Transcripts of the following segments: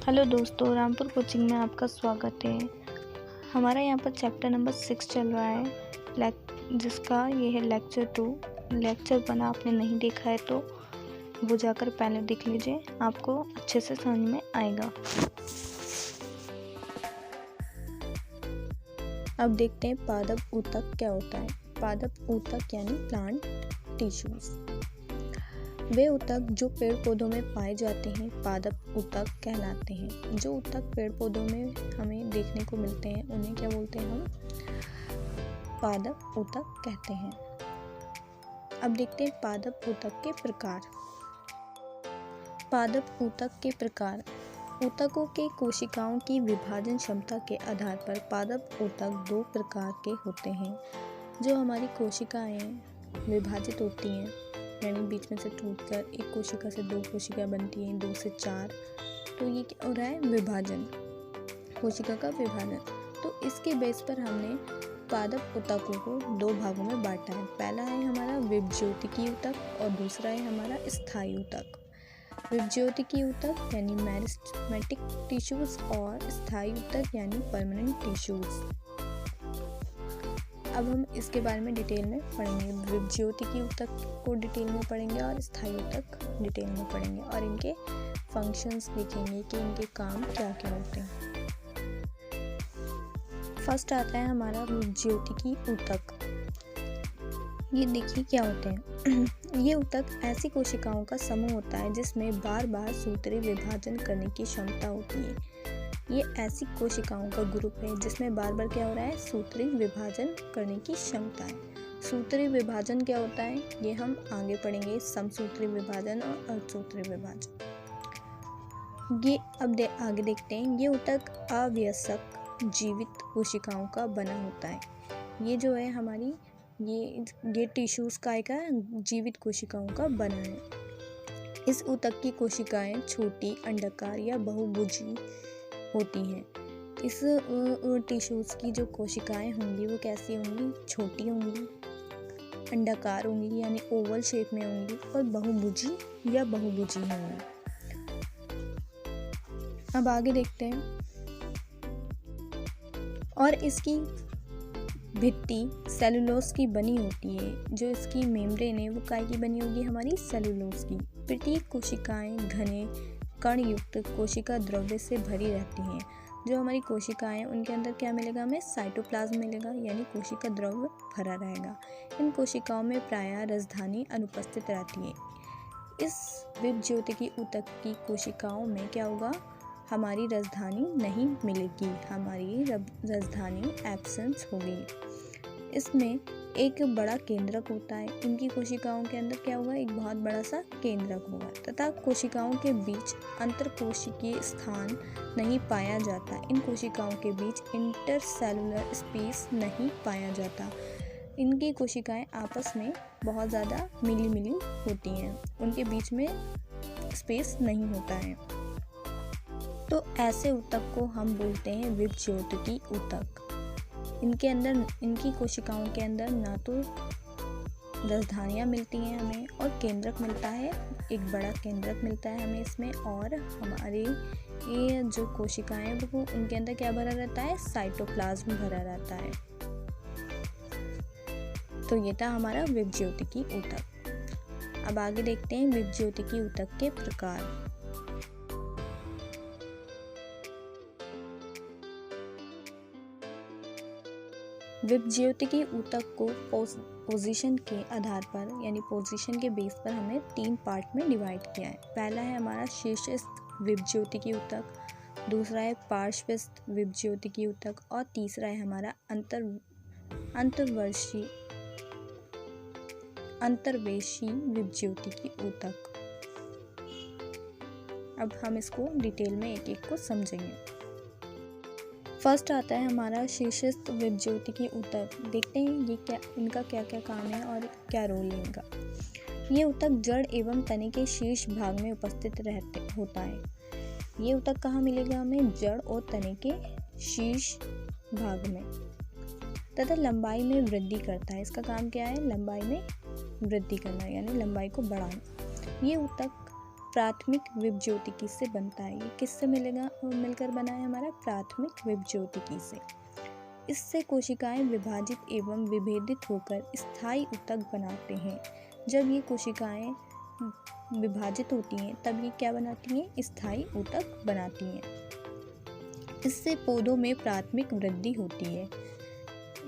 Hello दोस्तों, Rampur coaching में आपका स्वागत है। हमारा यहाँ पर चैप्टर नंबर 6 चल रहा है, जिसका ये है लेक्चर 2। लेक्चर 1 आपने नहीं देखा है तो वो जाकर पहले देख लीजिए, आपको अच्छे से समझ में आएगा। अब देखते हैं पादप ऊतक क्या होता है। पादप ऊतक यानी प्लांट टिश्यूज। वे ऊतक जो पेड़ पौधों में पाए जाते हैं पादप ऊतक कहलाते हैं। जो ऊतक पेड़ पौधों में हमें देखने को मिलते हैं उन्हें क्या बोलते हैं हम? पादप ऊतक कहते हैं। अब देखते हैं पादप ऊतक के प्रकार। पादप ऊतक के प्रकार। ऊतकों के कोशिकाओं की विभाजन क्षमता के आधार पर पादप ऊतक 2 प्रकार के होते हैं। जो हमारी कोशिकाएं विभाजित होती हैं, यानी बीच में से टूटकर एक कोशिका से 2 कोशिका बनती हैं, 2 से 4, तो ये क्या हो रहा है? विभाजन, कोशिका का विभाजन। तो इसके बेस पर हमने पादप ऊतकों को 2 भागों में बांटा है। पहला है हमारा विभज्योतिकी ऊतक और दूसरा है हमारा स्थायी ऊतक। विभज्योतिकी ऊतक यानी मेरिस्टेमेटिक टिश्यूज और स्थायी ऊतक यानी परमानेंट टिश्यूज। अब हम इसके बारे में डिटेल में पढ़ेंगे। विभज्योतिकी ऊतक को डिटेल में पढ़ेंगे और स्थायी ऊतक डिटेल में पढ़ेंगे और इनके फंक्शंस देखेंगे कि इनके काम क्या क्या होते हैं। फर्स्ट आता है हमारा विभज्योतिकी ऊतक। ये देखिए क्या होते हैं। ये ऊतक ऐसी कोशिकाओं का समूह होता है जिसमें बार बार सूत्रीय विभाजन करने की क्षमता होती है। ये ऐसी कोशिकाओं का ग्रुप है जिसमें बार बार क्या हो रहा है? सूत्रीय विभाजन करने की क्षमता है। सूत्रीय विभाजन क्या होता है ये हम आगे पढ़ेंगे, समसूत्रीय विभाजन और अर्धसूत्रीय विभाजन। ये अब आगे देखते हैं। ये ऊतक अवयस्क जीवित कोशिकाओं का बना होता है। ये जो है हमारी ये टिश्यूज का जीवित कोशिकाओं का बना है। इस ऊतक की कोशिकाएं छोटी अंडाकार या बहुभुजी होती हैं। इस टिश्यूज की जो कोशिकाएं होंगी वो कैसी होंगी? छोटी होंगी, अंडाकार होंगी यानी ओवल शेप में होंगी और बहुभुजी या बहुभुजी होंगी। अब आगे देखते हैं। और इसकी भित्ति सेलुलोज की बनी होती है। जो इसकी मेम्ब्रेन है वो काय की बनी होगी? हमारी सेलुलोज की। प्रत्येक कोशिकाएं घने कण युक्त कोशिका द्रव्य से भरी रहती हैं। जो हमारी कोशिकाएं उनके अंदर क्या मिलेगा हमें? साइटोप्लाज्म मिलेगा, यानी कोशिका द्रव्य भरा रहेगा। इन कोशिकाओं में प्रायः राजधानी अनुपस्थित रहती है। इस विभज्योतिकी ऊतक की कोशिकाओं में क्या होगा? हमारी राजधानी नहीं मिलेगी, हमारी राजधानी एब्सेंस होगी। इसमें एक बड़ा केंद्रक होता है। इनकी कोशिकाओं के अंदर क्या होगा? एक बहुत बड़ा सा केंद्रक होगा तथा कोशिकाओं के बीच अंतरकोशिकीय स्थान नहीं पाया जाता। इन कोशिकाओं के बीच इंटरसेलुलर स्पेस नहीं पाया जाता। इनकी कोशिकाएं आपस में बहुत ज़्यादा मिली होती हैं, उनके बीच में स्पेस नहीं होता है। तो ऐसे ऊतक को हम बोलते हैं विभज्योतिकी ऊतक। इनके अंदर, इनकी कोशिकाओं के अंदर ना तो राजधानियाँ मिलती हैं हमें और केंद्रक मिलता है, एक बड़ा केंद्रक मिलता है हमें इसमें, और हमारी ये जो कोशिकाएं हैं वो उनके अंदर क्या भरा रहता है? साइटोप्लाज्म भरा रहता है। तो ये था हमारा विभज्योतिकी ऊतक। अब आगे देखते हैं विभज्योतिकी ऊतक के प्रकार। विभज्योतिकी ऊतक को पोजीशन के आधार पर यानी पोजीशन के बेस पर हमने 3 पार्ट में डिवाइड किया है। पहला है हमारा शीर्षस्थ विभज्योतिकी ऊतक, दूसरा है पार्श्वस्थ विभज्योतिकी ऊतक और तीसरा है हमारा अंतर्वेशी विभज्योतिकी ऊतक। अब हम इसको डिटेल में एक एक को समझेंगे। फर्स्ट आता है हमारा शीर्षस्थ विभज्योतिकी ऊतक। देखते हैं ये क्या, इनका क्या क्या काम है और क्या रोल है इनका। ये ऊतक जड़ एवं तने के शीर्ष भाग में उपस्थित होता है। ये ऊतक कहाँ मिलेगा हमें? जड़ और तने के शीर्ष भाग में, तथा लंबाई में वृद्धि करता है। इसका काम क्या है? लंबाई में वृद्धि करना, यानी लंबाई को बढ़ाना। ये ऊतक प्राथमिक विभज्योतिकी से बनता है। ये किससे मिलकर बना है हमारा? प्राथमिक विभज्योतिकी से। इससे कोशिकाएं विभाजित एवं विभेदित होकर स्थायी ऊतक बनाते हैं। जब ये कोशिकाएं विभाजित होती हैं तब ये क्या बनाती हैं? स्थायी ऊतक बनाती हैं। इससे पौधों में प्राथमिक वृद्धि होती है।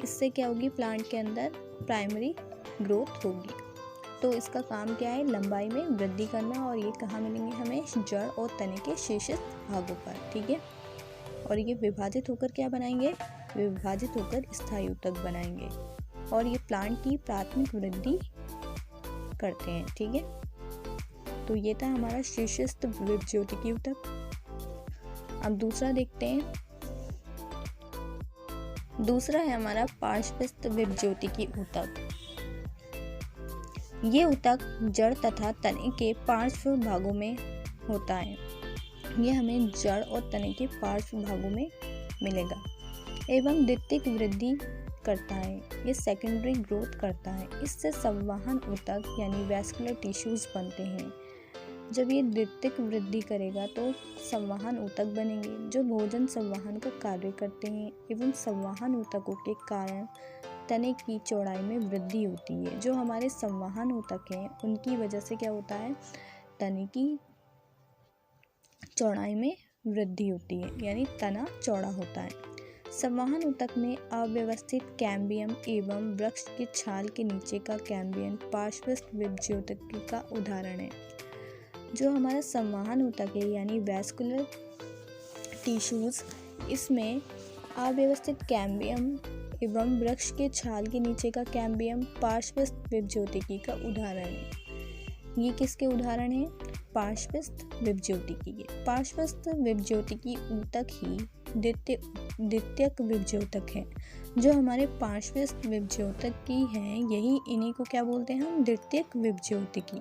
इससे क्या होगी? प्लांट के अंदर प्राइमरी ग्रोथ होगी। तो इसका काम क्या है? लंबाई में वृद्धि करना। और ये कहाँ मिलेंगे हमें? जड़ और तने के शेष भागों पर। ठीक है। और ये विभाजित होकर क्या बनाएंगे? विभाजित होकर स्थायी ऊतक बनाएंगे और ये प्लांट की प्राथमिक वृद्धि करते हैं। ठीक है। तो ये था हमारा शीर्षस्थ विभज्योतिकी ऊतक। अब दूसरा देखते हैं। दूसरा है हमारा पार्श्वस्थ विभज्योतिकी ऊतक। ये ऊतक जड़ तथा तने के पार्श्व भागों में होता है। ये हमें जड़ और तने के पार्श्व भागों में मिलेगा एवं द्वितीयक वृद्धि करता है। ये सेकेंडरी ग्रोथ करता है। इससे संवहन ऊतक यानी वैस्कुलर टिश्यूज बनते हैं। जब ये द्वितीयक वृद्धि करेगा तो संवहन ऊतक बनेंगे जो भोजन संवहन का कार्य करते हैं एवं संवहन ऊतकों के कारण तने की चौड़ाई में वृद्धि होती है। जो हमारे संवहन ऊतक हैं उनकी वजह से क्या होता है? तने की चौड़ाई में वृद्धि होती है यानी तना चौड़ा होता है। संवहन ऊतक में अव्यवस्थित कैम्बियम एवं वृक्ष की छाल के नीचे का कैम्बियम पार्श्वस्थ विभज्योतिकी का उदाहरण है। जो हमारा संवहन ऊतक है यानी वैस्कुलर टिश्यूज, इसमें अव्यवस्थित कैम्बियम एवं वृक्ष के छाल के नीचे का कैम्बियम पार्श्वस्थ विभज्योतिकी का उदाहरण है। ये किसके उदाहरण है? पार्श्वस्थ विभज्योतिकी के। पार्श्वस्थ विभज्योतिकी ऊतक ही द्वितीयक विभज्योतक है। जो हमारे पार्श्वस्थ विभज्योतक की हैं यही इन्हीं को क्या बोलते हैं हम? द्वितीयक विभज्योतिकी।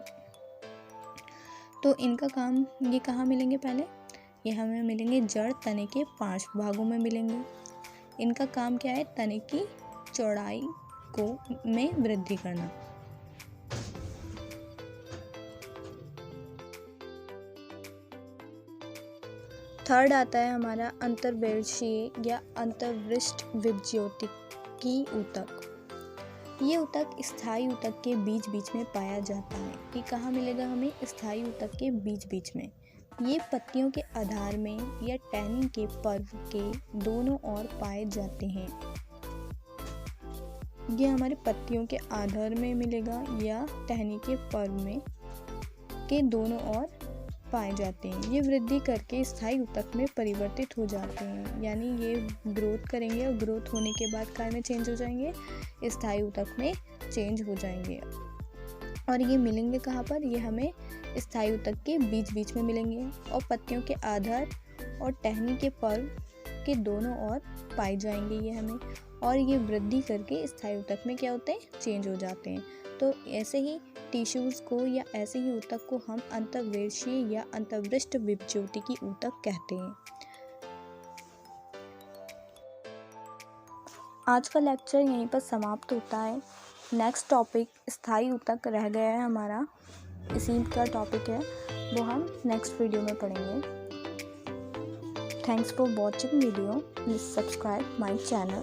तो इनका काम ये कहाँ मिलेंगे? पहले ये हमें मिलेंगे जड़ तने के पार्श्व भागों में मिलेंगे। इनका काम क्या है? तने की चौड़ाई में वृद्धि करना। थर्ड आता है हमारा अंतर्वर्षीय या अंतर्वृष्ट विभज्योतिकी ऊतक। ये ऊतक स्थायी ऊतक के बीच बीच में पाया जाता है। ये कहाँ मिलेगा हमें? स्थायी ऊतक के बीच बीच में। ये पत्तियों के आधार में या टहनी के पर्व के दोनों ओर पाए जाते हैं। ये हमारे पत्तियों के आधार में मिलेगा या टहनी के पर्व में के दोनों ओर पाए जाते हैं। ये वृद्धि करके स्थायी ऊतक में परिवर्तित हो जाते हैं यानी ये ग्रोथ करेंगे और ग्रोथ होने के बाद काय में चेंज हो जाएंगे? स्थायी ऊतक में चेंज हो जाएंगे। और ये मिलेंगे कहाँ पर? ये हमें स्थायी ऊतक के बीच बीच में मिलेंगे और पत्तियों के आधार और टहनी के पर्व के दोनों ओर पाए जाएंगे ये हमें। और ये वृद्धि करके स्थायी ऊतक में क्या होते हैं? चेंज हो जाते हैं। तो ऐसे ही टिश्यूज को या ऐसे ही ऊतक को हम अंतर्वर्षीय या अंतर्वृष्ट विभज्योतिकी ऊतक कहते हैं। आज का लेक्चर यहीं पर समाप्त होता है। नेक्स्ट टॉपिक स्थायी ऊतक रह गया है हमारा, इसी का टॉपिक है, वो हम नेक्स्ट वीडियो में पढ़ेंगे। Thanks for watching video. Please subscribe my channel.